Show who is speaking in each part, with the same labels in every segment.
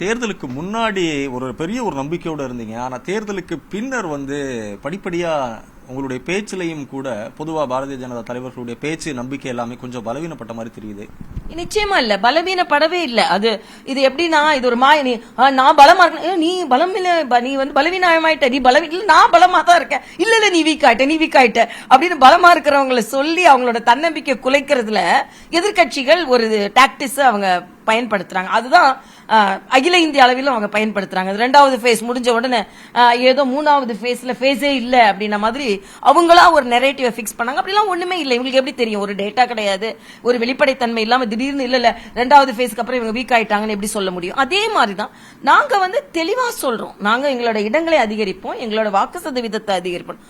Speaker 1: தேர்தலுக்கு முன்னாடி ஒரு பெரிய ஒரு நம்பிக்கையோட இருந்தீங்க. ஆனா தேர்தலுக்கு பின்னர் படிப்படியா உங்களுடைய பேச்சிலையும் கூட பொதுவா பாரதிய ஜனதா தலைவர்களுடைய பேச்சு நம்பிக்கை எல்லாமே கொஞ்சம் பலவீனப்பட்ட மாதிரி தெரியுது.
Speaker 2: நிச்சயமா இல்ல, பலவீனப்படவே இல்ல. இது எப்படின்னா, இது ஒரு நான் பலமா இருக்கேன், நீ பலம் இல்ல, நீ பலவீனமாயிட்ட, நீ இல்ல நான் பலமா தான் இருக்கேன், இல்ல நீ வீக் ஆயிட்ட அப்படின்னு பலமா இருக்கிறவங்களை சொல்லி அவங்களோட தன்னம்பிக்கை குலைக்கிறதுல எதிர்கட்சிகள் ஒரு டாக்டிஸ் அவங்க பயன்படுத்துறாங்க. அதுதான் அகில இந்திய அளவில் அவங்க பயன்படுத்துறாங்க. ரெண்டாவது ஃபேஸ் முடிஞ்ச உடனே ஏதோ மூணாவது ஃபேஸே இல்ல அப்படின்ன மாதிரி அவங்களா ஒரு நெரேட்டிவ் ஃபிக்ஸ் பண்ணாங்க. அப்படிலாம் ஒண்ணுமே இல்லை. இவங்களுக்கு எப்படி தெரியும்? ஒரு டேட்டா கிடையாது, ஒரு வெளிப்படைத்தன்மை இல்லாம திடீர்னு இல்ல ரெண்டாவது ஃபேஸ்க்கு அப்புறம் இவங்க வீக் ஆயிட்டாங்கன்னு எப்படி சொல்ல முடியும்? அதே மாதிரிதான் நாங்க தெளிவா சொல்றோம். நாங்க எங்களோட இடங்களை அதிகரிப்போம், எங்களோட வாக்கு சதவீதத்தை அதிகரிப்போம்.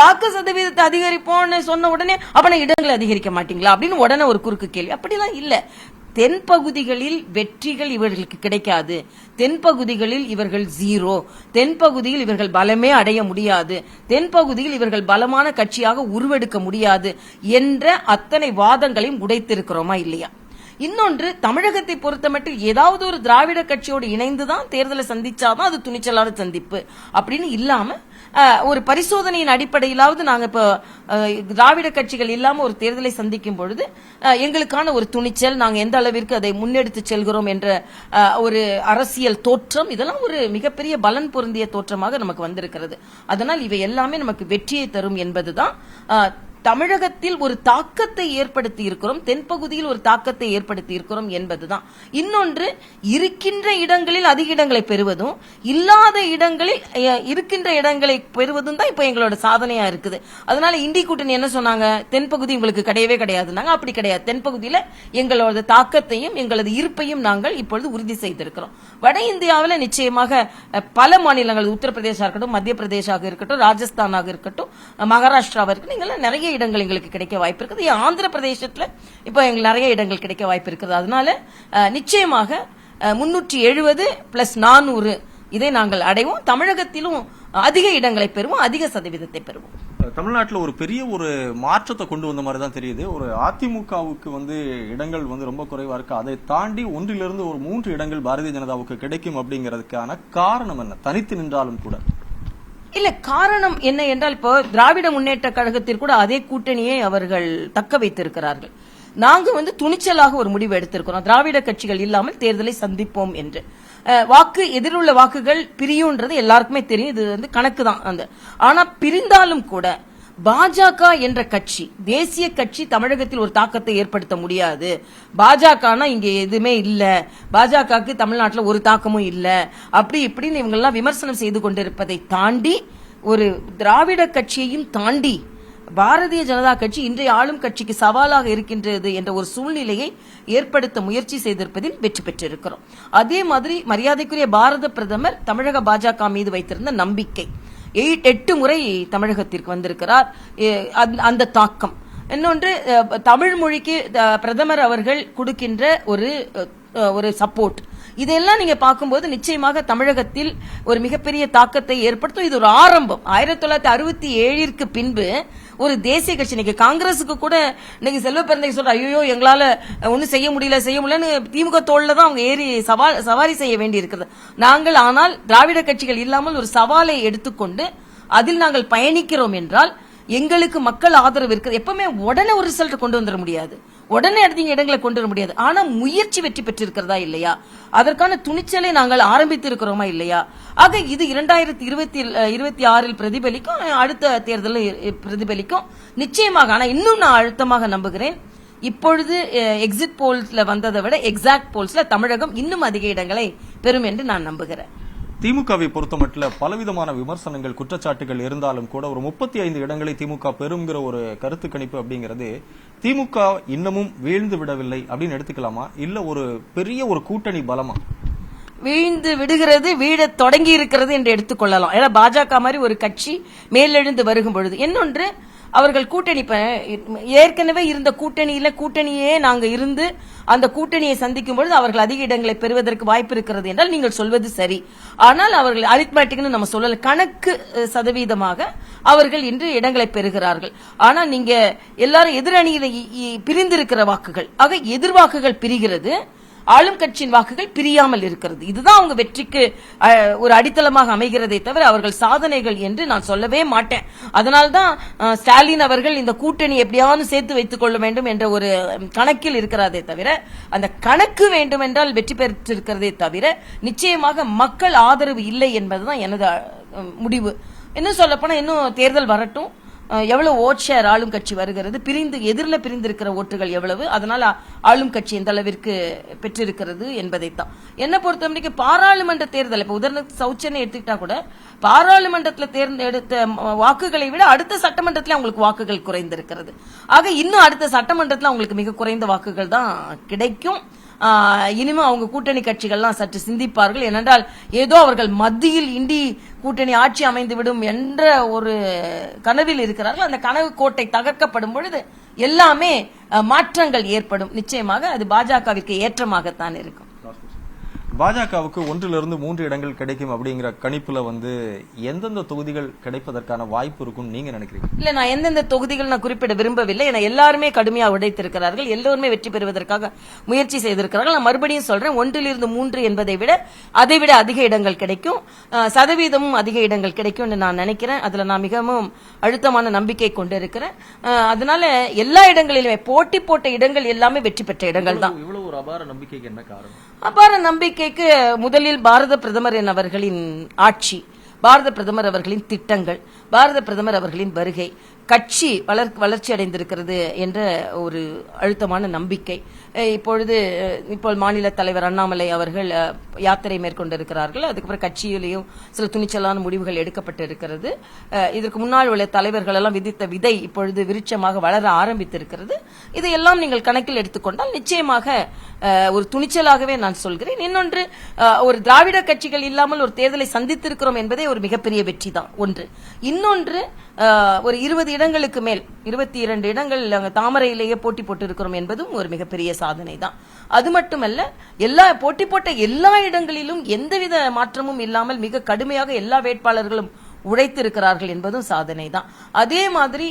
Speaker 2: வாக்கு சதவீதத்தை அதிகரிப்போம்னு சொன்ன உடனே அப்ப இடங்களை அதிகரிக்க மாட்டீங்களா அப்படின்னு உடனே ஒரு குறுக்கு கேள்வி. அப்படிலாம் இல்ல. தென்பகுதிகளில் வெற்றிகள் இவர்களுக்கு கிடைக்காது, தென்பகுதிகளில் இவர்கள் ஜீரோ, தென்பகுதியில் இவர்கள் பலமே அடைய முடியாது, தென்பகுதியில் இவர்கள் பலமான கட்சியாக உருவெடுக்க முடியாது என்ற அத்தனை வாதங்களையும் உடைத்திருக்கிறோமா இல்லையா? இன்னொன்று, தமிழகத்தை பொறுத்தமட்டில் ஏதாவது ஒரு திராவிட கட்சியோடு இணைந்துதான் தேர்தலை சந்திச்சாதான் அது துணிச்சலான சந்திப்பு அப்படின்னு இல்லாம ஒரு பரிசோதனையின் அடிப்படையிலாவது நாங்க இப்ப திராவிட கட்சிகள் இல்லாம ஒரு தேர்தலை சந்திக்கும் பொழுது எங்களுக்கான ஒரு துணிச்சல், நாங்க எந்த அளவிற்கு அதை முன்னெடுத்து செல்கிறோம் என்ற ஒரு அரசியல் தோற்றம், இதெல்லாம் ஒரு மிகப்பெரிய பலன் பொருந்திய தோற்றமாக நமக்கு வந்திருக்கிறது. அதனால் இவை எல்லாமே நமக்கு வெற்றியை தரும் என்பதுதான். தமிழகத்தில் ஒரு தாக்கத்தை ஏற்படுத்தி இருக்கிறோம், தென்பகுதியில் ஒரு தாக்கத்தை ஏற்படுத்தி இருக்கிறோம் என்பதுதான். இன்னொன்று, இருக்கின்ற இடங்களில் அதிக இடங்களை பெறுவதும் இல்லாத இடங்களில் இருக்கின்ற இடங்களை பெறுவதும் தான் இப்ப எங்களோட சாதனையா இருக்குது. அதனால இந்தி கூட்டணி என்ன சொன்னாங்க? தென்பகுதி உங்களுக்கு கிடையவே கிடையாதுனாங்க. அப்படி கிடையாது. தென்பகுதியில எங்களோட தாக்கத்தையும் எங்களது இருப்பையும் நாங்கள் இப்பொழுது உறுதி செய்திருக்கிறோம். வட இந்தியாவில் நிச்சயமாக பல மாநிலங்கள், உத்தரப்பிரதேசா இருக்கட்டும், மத்திய பிரதேசாக இருக்கட்டும், ராஜஸ்தானாக இருக்கட்டும், மகாராஷ்டிராவாக இருக்கட்டும், நீங்க நிறைய இடங்கள் எங்களுக்கு கிடைக்க வாய்ப்பு இருக்குது. ஆந்திர பிரதேசத்துல இப்ப எங்களுக்கு நிறைய இடங்கள் கிடைக்க வாய்ப்பு இருக்குது. அதனால நிச்சயமாக 370 பிளஸ் 400 இதை நாங்கள் அடைவோம். தமிழகத்திலும் அதிக இடங்களை பெறுவோம், அதிக சதவீதத்தை பெறுவோம்.
Speaker 1: தமிழ்நாட்டில் ஒரு பெரிய ஒரு மாற்றத்தை கொண்டு வந்த மாதிரி தான் தெரியுது. ஒரு அதிமுகவுக்கு இடங்கள் ரொம்ப குறைவா இருக்கு. அதை தாண்டி ஒன்றிலிருந்து ஒரு 3 இடங்கள் பாரதிய ஜனதாவுக்கு கிடைக்கும் அப்படிங்கிறதுக்கான காரணம் என்ன? தனித்து நின்றாலும் கூட
Speaker 2: இல்ல, காரணம் என்ன என்றால், இப்போ திராவிட முன்னேற்ற கழகத்தில் கூட அதே கூட்டணியை அவர்கள் தக்க வைத்திருக்கிறார்கள். நாங்க துணிச்சலாக ஒரு முடிவு எடுத்திருக்கிறோம், திராவிட கட்சிகள் இல்லாமல் தேர்தலை சந்திப்போம் என்று. எதிருள்ள வாக்குகள் பிரியுன்றது எல்லாருக்குமே தெரியும், இது கணக்கு தான். ஆனா பிரிந்தாலும் கூட பாஜக என்ற கட்சி, தேசிய கட்சி தமிழகத்தில் ஒரு தாக்கத்தை ஏற்படுத்த முடியாது. பாஜகனா இங்க எதுவுமே இல்ல, பாஜகவுக்கு தமிழ்நாட்டில் ஒரு தாக்கமும் இல்ல, அப்படி இப்படின்னு இவங்க எல்லாம் விமர்சனம் செய்து கொண்டிருப்பதை தாண்டி, ஒரு திராவிட கட்சியையும் தாண்டி பாரதிய ஜனதா கட்சி இன்றைய ஆளும் கட்சிக்கு சவாலாக இருக்கின்றது என்ற ஒரு சூழ்நிலையை ஏற்படுத்த முயற்சி செய்திருப்பதில் வெற்றி பெற்றிருக்கிறோம். அதே மாதிரி மரியாதைக்குரிய பாரத பிரதமர் தமிழக பாஜக மீது வைத்திருந்த நம்பிக்கை, 8 முறை தமிழகத்திற்கு வந்திருக்கிறார், அந்த தாக்கம். இன்னொன்று, தமிழ் மொழிக்கு பிரதமர் அவர்கள் கொடுக்கின்ற ஒரு சப்போர்ட், இதெல்லாம் நீங்க பார்க்கும்போது நிச்சயமாக தமிழகத்தில் ஒரு மிகப்பெரிய தாக்கத்தை ஏற்படுத்தும். இது ஒரு ஆரம்பம். 1967 பின்பு ஒரு தேசிய கட்சி, இன்னைக்கு காங்கிரசுக்கு கூட இன்னைக்கு செல்வ பெருந்தகை சொல்ற, ஐயோ எங்களால ஒன்னும் செய்ய முடியலன்னு திமுக தோல்ல தான் அவங்க ஏறி சவாரி செய்ய வேண்டி இருக்கிறது. நாங்கள் ஆனால் திராவிட கட்சிகள் இல்லாமல் ஒரு சவாலை எடுத்துக்கொண்டு அதில் நாங்கள் பயணிக்கிறோம் என்றால் எங்களுக்கு மக்கள் ஆதரவு இருக்கிறது. எப்பவுமே உடனே ஒரு ரிசல்ட் கொண்டு வந்துட முடியாது, உடனே அடுத்த இடங்களை கொண்டு வர முடியாது. ஆனா முயற்சி வெற்றி பெற்றிருக்கிறதா இல்லையா, அதற்கான துணிச்சலை நாங்கள் ஆரம்பித்து இருக்கிறோமா இல்லையா? ஆக இது 2026 பிரதிபலிக்கும், அடுத்த தேர்தலில் பிரதிபலிக்கும் நிச்சயமாக. ஆனா இன்னும் நான் அழுத்தமாக நம்புகிறேன், இப்பொழுது எக்ஸிட் போல்ஸ்ல வந்ததை விட எக்ஸாக்ட் போல்ஸ்ல தமிழகம் இன்னும் அதிக இடங்களை பெறும் என்று நான் நம்புகிறேன்.
Speaker 1: திமுகவை பொறுத்தமட்டில் பலவிதமான விமர்சனங்கள், குற்றச்சாட்டுகள் இருந்தாலும் கூட ஒரு 35 இடங்களை திமுக பெறுங்கிற ஒரு கருத்து கணிப்பு அப்படிங்கிறது திமுக இன்னமும் வீழ்ந்து விடவில்லை அப்படின்னு எடுத்துக்கலாமா, இல்ல ஒரு பெரிய ஒரு கூட்டணி பலமா?
Speaker 2: வீழ்ந்து விடுகிறது, வீழ தொடங்கி இருக்கிறது என்று எடுத்துக்கொள்ளலாம். ஏன்னா பாஜக மாதிரி ஒரு கட்சி மேலெழுந்து வருகும் பொழுது. இன்னொன்று, அவர்கள் கூட்டணி ஏற்கனவே இருந்த கூட்டணியே நாங்க இருந்து அந்த கூட்டணியை சந்திக்கும் பொழுது அவர்கள் அதிக இடங்களை பெறுவதற்கு வாய்ப்பு இருக்கிறது என்றால் நீங்கள் சொல்வது சரி. ஆனால் அவர்கள் அரித்மேட்டிக்னு நம்ம சொல்லல, கணக்கு சதவீதமாக அவர்கள் இன்று இடங்களை பெறுகிறார்கள். ஆனா நீங்க எல்லாரும் எதிரணியில பிரிந்திருக்கிற வாக்குகள், ஆக எதிர்வாக்குகள் பிரிகிறது. ஆளும் கட்சியின் வாக்குகள் பிரியாமல் இருக்கிறது. இதுதான் அவங்க வெற்றிக்கு ஒரு அடித்தளமாக அமைகிறதே தவிர அவர்கள் சாதனைகள் என்று நான் சொல்லவே மாட்டேன். அதனால்தான் ஸ்டாலின் அவர்கள் இந்த கூட்டணி எப்படியாவது சேர்த்து வைத்துக் கொள்ள வேண்டும் என்ற ஒரு கணக்கில் இருக்கிறதே தவிர, அந்த கணக்கு வேண்டும் என்றால் வெற்றி பெற்றிருக்கிறதே தவிர நிச்சயமாக மக்கள் ஆதரவு இல்லை என்பதுதான் எனது முடிவு. இன்னும் சொல்ல போனா இன்னும் தேர்தல் வரட்டும், எவ்வளவு ஓட் ஷேர் ஆளும் கட்சி வருகிறது, எதிரில் பிரிந்திருக்கிற ஓட்டுகள் எவ்வளவு, அதனால ஆளும் கட்சி எந்த அளவிற்கு பெற்றிருக்கிறது என்பதைத்தான். என்ன பொறுத்தவரைக்கு பாராளுமன்ற தேர்தல், இப்ப உதாரணத்துக்கு சௌச்சனை எடுத்துக்கிட்டா கூட பாராளுமன்றத்தில் தேர்ந்தெடுத்த வாக்குகளை விட அடுத்த சட்டமன்றத்தில் அவங்களுக்கு வாக்குகள் குறைந்திருக்கிறது. ஆக இன்னும் அடுத்த சட்டமன்றத்தில் அவங்களுக்கு மிக குறைந்த வாக்குகள் தான் கிடைக்கும். இனிமே அவங்க கூட்டணி கட்சிகள்லாம் சற்று சிந்திப்பார்கள். ஏனென்றால் ஏதோ அவர்கள் மத்தியில் இண்டி கூட்டணி ஆட்சி அமைந்துவிடும் என்ற ஒரு கனவில் இருக்கிறார்கள். அந்த கனவு கோட்டை தகர்க்கப்படும் பொழுது எல்லாமே மாற்றங்கள் ஏற்படும். நிச்சயமாக அது பாஜகவிற்கு ஏற்றமாகத்தான் இருக்கும்.
Speaker 1: பாஜகவுக்கு 1-3 இடங்கள் கிடைக்கும் அப்படிங்கிற கணிப்புல எந்தெந்த தொகுதிகள் கிடைப்பதற்கான வாய்ப்பு இருக்கும் நீங்க நினைக்கிறீங்க?
Speaker 2: இல்ல, நான் எந்தெந்த தொகுதிகள் நான் குறிப்பிட விரும்பவில்லை. ஏன்னா எல்லாருமே கடுமையா உடைத்திருக்கிறார்கள், எல்லோருமே வெற்றி பெறுவதற்காக முயற்சி செய்திருக்கிறார்கள். நான் மறுபடியும் சொல்றேன், 1-3 என்பதை விட அதைவிட அதிக இடங்கள் கிடைக்கும், சதவீதமும் அதிக இடங்கள் கிடைக்கும் என்று நான் நினைக்கிறேன். அதுல நான் மிகவும் அழுத்தமான நம்பிக்கை கொண்டிருக்கிறேன். அதனால எல்லா இடங்களிலுமே போட்டி போட்ட இடங்கள் எல்லாமே வெற்றி பெற்ற இடங்கள் தான்.
Speaker 1: இவ்வளவு ஒரு அபார நம்பிக்கைக்கு என்ன காரணம்?
Speaker 2: அபார நம்பிக்கைக்கு முதலில் பாரத பிரதமர் அவர்களின் ஆட்சி, பாரத பிரதமர் அவர்களின் திட்டங்கள், பாரத பிரதமர் அவர்களின் வருகை, கட்சி வளர்ச்சி அடைந்திருக்கிறது என்ற ஒரு அழுத்தமான நம்பிக்கை. இப்போ மாநில தலைவர் அண்ணாமலை அவர்கள் யாத்திரை மேற்கொண்டிருக்கிறார்கள். அதுக்கப்புறம் கட்சியிலேயும் சில துணிச்சலான முடிவுகள் எடுக்கப்பட்டிருக்கிறது. இதற்கு முன்னாள் உள்ள தலைவர்கள் எல்லாம் விதித்த விதை இப்பொழுது விருட்சமாக வளர ஆரம்பித்திருக்கிறது. இதையெல்லாம் நீங்கள் கணக்கில் எடுத்துக்கொண்டால் நிச்சயமாக ஒரு துணிச்சலாகவே நான் சொல்கிறேன். இன்னொன்று, ஒரு திராவிட கட்சிகள் இல்லாமல் ஒரு தேர்தலை சந்தித்திருக்கிறோம் என்பதே ஒரு மிகப்பெரிய வெற்றி தான் ஒன்று. இன்னொன்று, ஒரு 20 இடங்களுக்கு மேல் 22 இடங்கள் தாமரையிலேயே போட்டி போட்டு இருக்கிறோம் என்பதும் ஒரு மிகப்பெரிய சாதனை தான். அது மட்டுமல்ல, போட்டி போட்ட எல்லா இடங்களிலும் எந்தவித மாற்றமும் இல்லாமல் மிக கடுமையாக எல்லா வேட்பாளர்களும் உழைத்திருக்கிறார்கள் என்பதும் சாதனை தான். அதே மாதிரி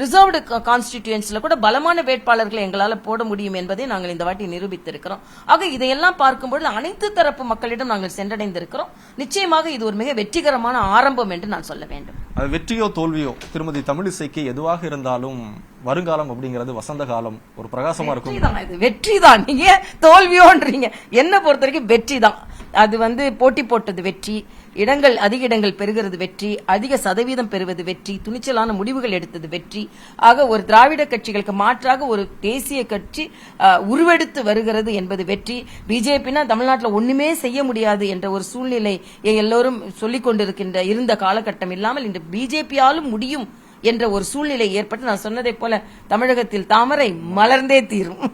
Speaker 2: ரிசர்வ்டு கான்ஸ்டிடியூன்சில கூட பலமான வேட்பாளர்களை எங்களால போட முடியும் என்பதை நாங்கள் இந்த வாட்டி நிரூபித்திருக்கிறோம். ஆக இதையெல்லாம் பார்க்கும்போது அனைத்து தரப்பு மக்களிடம் நாங்கள் சென்றடைந்திருக்கிறோம். நிச்சயமாக இது ஒரு மிக வெற்றிகரமான ஆரம்பம் என்று நான் சொல்ல வேண்டும்.
Speaker 1: அது வெற்றியோ தோல்வியோ திருமதி தமிழிசைக்கு எதுவாக இருந்தாலும் வருங்காலம் அப்படிங்கிறது வசந்த காலம், ஒரு பிரகாசமா இருக்கும்.
Speaker 2: வெற்றி தான். நீங்க தோல்வியோன்றீங்க, என்ன பொறுத்த வரைக்கும் வெற்றி தான். அது போட்டி போட்டது வெற்றி, அதிக இடங்கள் பெறுகிறது வெற்றி, அதிக சதவீதம் பெறுவது வெற்றி, துணிச்சலான முடிவுகள் எடுத்தது வெற்றி. ஆக ஒரு திராவிட கட்சிகளுக்கு மாற்றாக ஒரு தேசிய கட்சி உருவெடுத்து வருகிறது என்பது வெற்றி. பிஜேபினா தமிழ்நாட்டில் ஒண்ணுமே செய்ய முடியாது என்ற ஒரு சூழ்நிலை எல்லோரும் சொல்லிக் கொண்டிருக்கின்ற இருந்த காலகட்டம் இல்லாமல் இன்று பிஜேபியாலும் முடியும் என்ற ஒரு சூழ்நிலை ஏற்பட்டு, நான் சொன்னதை போல தமிழகத்தில் தாமரை மலர்ந்தே தீரும்.